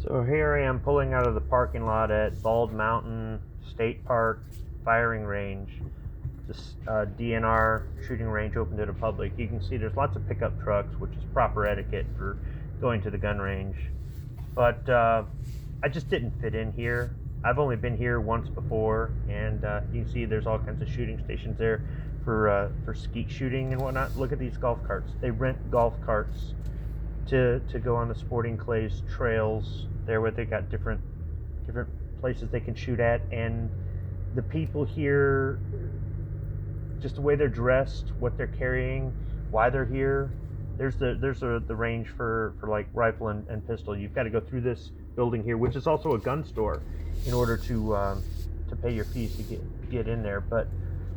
So here I am pulling out of the parking lot at Bald Mountain State Park firing range. This DNR shooting range open to the public. You can see there's lots of pickup trucks, which is proper etiquette for going to the gun range. But I just didn't fit in here. I've only been here once before, and you can see there's all kinds of shooting stations there for skeet shooting and whatnot. Look at these golf carts. They rent golf carts to go on the sporting clays trails there, where they got different places they can shoot at. And the people here, just the way they're dressed, what they're carrying, why they're here. There's the range for like rifle and pistol. You've got to go through this building here, which is also a gun store, in order to pay your fees to get in there. But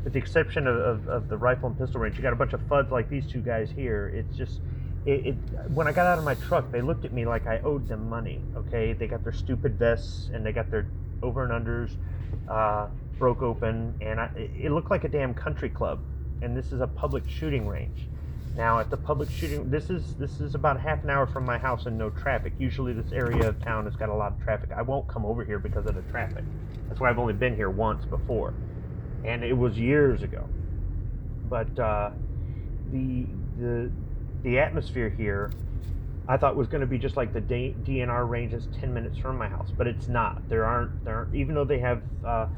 with the exception of the rifle and pistol range, you got a bunch of fuds like these two guys here. It's just when I got out of my truck, they looked at me like I owed them money. Okay, they got their stupid vests and they got their over and unders broke open, and it looked like a damn country club. And this is a public shooting range. Now, at the public shooting, this is about half an hour from my house and no traffic. Usually this area of town has got a lot of traffic. I won't come over here because of the traffic. That's why I've only been here once before, and it was years ago. But the atmosphere here, I thought was going to be just like the DNR range that's 10 minutes from my house, but it's not. There aren't even though they have a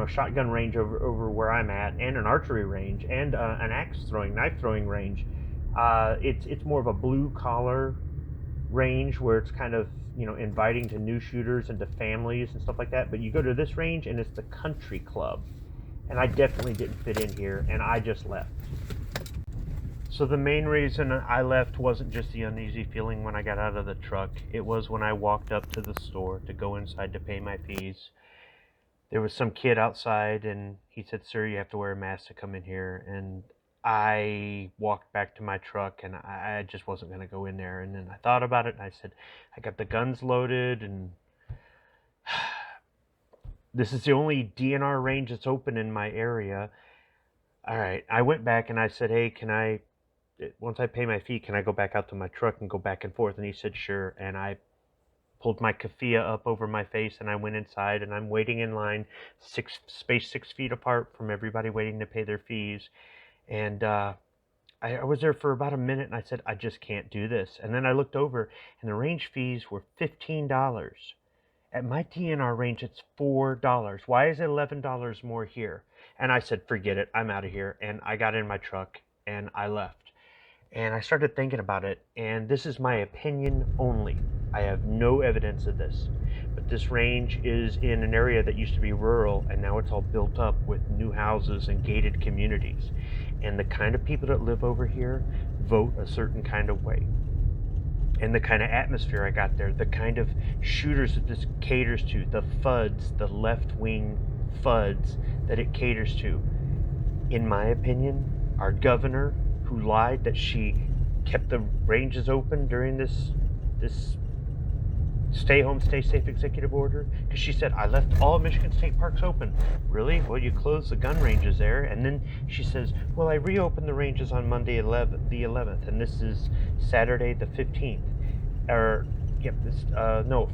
shotgun range over where I'm at, and an archery range, and an knife throwing range. It's more of a blue collar range where it's kind of inviting to new shooters and to families and stuff like that. But you go to this range and it's the country club, and I definitely didn't fit in here, and I just left. So the main reason I left wasn't just the uneasy feeling when I got out of the truck. It was when I walked up to the store to go inside to pay my fees. There was some kid outside, and he said, "Sir, you have to wear a mask to come in here." And I walked back to my truck, and I just wasn't going to go in there. And then I thought about it, and I said, I got the guns loaded, and this is the only DNR range that's open in my area. All right, I went back and I said, "Hey, once I pay my fee, can I go back out to my truck and go back and forth?" And he said, "Sure." And I pulled my keffiyeh up over my face, and I went inside, and I'm waiting in line, 6 feet apart from everybody waiting to pay their fees. And I was there for about a minute, and I said, I just can't do this. And then I looked over, and the range fees were $15. At my DNR range, it's $4. Why is it $11 more here? And I said, forget it, I'm out of here. And I got in my truck, and I left. And I started thinking about it, and this is my opinion only. I have no evidence of this. But this range is in an area that used to be rural, and now it's all built up with new houses and gated communities. And the kind of people that live over here vote a certain kind of way. And the kind of atmosphere I got there, the kind of shooters that this caters to, the FUDs, the left-wing FUDs that it caters to. In my opinion, our governor, who lied that she kept the ranges open during this stay home, stay safe executive order, because she said, I left all Michigan state parks open. Really? Well, you closed the gun ranges there. And then she says, well, I reopened the ranges on Monday the 11th, and this is Saturday the 15th.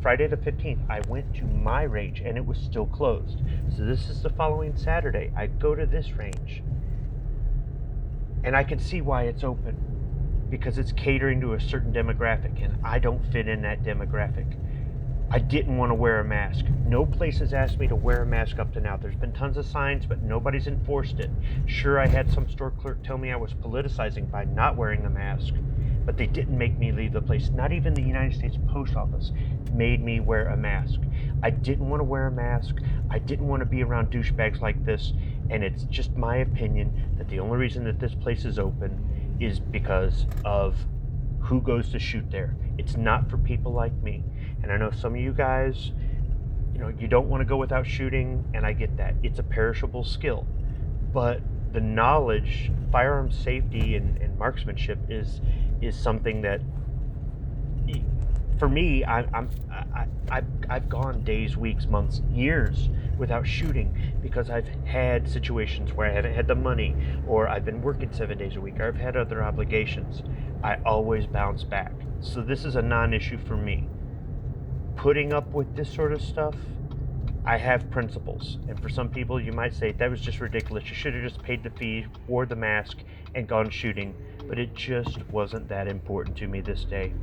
Friday the 15th, I went to my range, and it was still closed. So this is the following Saturday. I go to this range, and I can see why it's open, because it's catering to a certain demographic, and I don't fit in that demographic. I didn't want to wear a mask. No place has asked me to wear a mask up to now. There's been tons of signs, but nobody's enforced it. Sure, I had some store clerk tell me I was politicizing by not wearing a mask, but they didn't make me leave the place. Not even the United States Post Office made me wear a mask. I didn't want to wear a mask. I didn't want to be around douchebags like this, and it's just my opinion that the only reason that this place is open is because of who goes to shoot there. It's not for people like me. And I know some of you guys, you don't want to go without shooting, and I get that. It's a perishable skill. But the knowledge, firearm safety and marksmanship is something that, for me, I've gone days, weeks, months, years without shooting because I've had situations where I haven't had the money, or I've been working 7 days a week, or I've had other obligations. I always bounce back. So this is a non-issue for me. putting up with this sort of stuff, I have principles. And for some people, you might say, that was just ridiculous. You should have just paid the fee, wore the mask, and gone shooting. But it just wasn't that important to me this day.